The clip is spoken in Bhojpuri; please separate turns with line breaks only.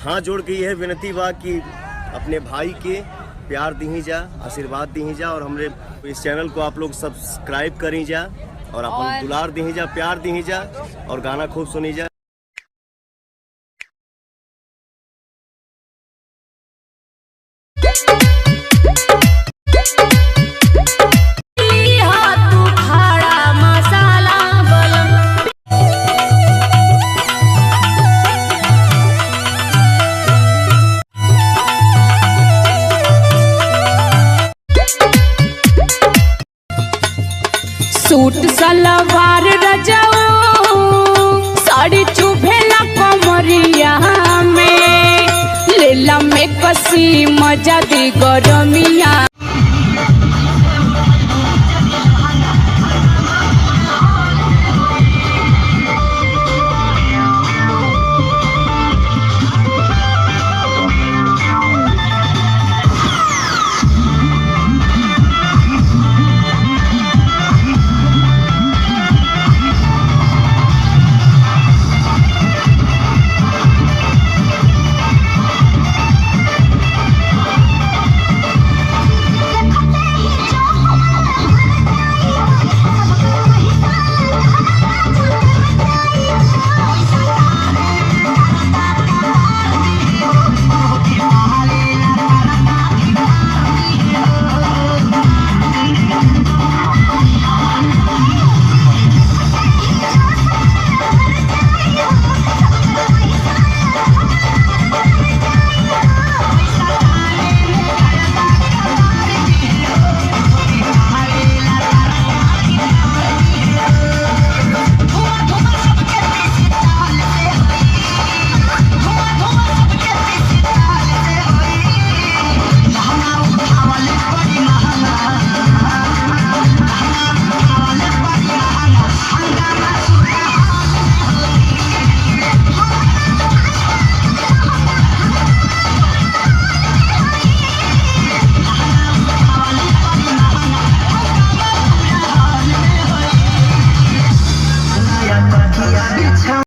हाथ जोड़ के यह विनती बा कि अपने भाई के प्यार दी जा, आशीर्वाद दी जा और हमरे इस चैनल को आप लोग सब्सक्राइब करी जा और अपन दुलार दी जा, प्यार दी जा और गाना खूब सुनी जा।
सूट सलवार रजाओ साड़ी चुभेला कमरिया में लेला में कसी मजा दी गरमिया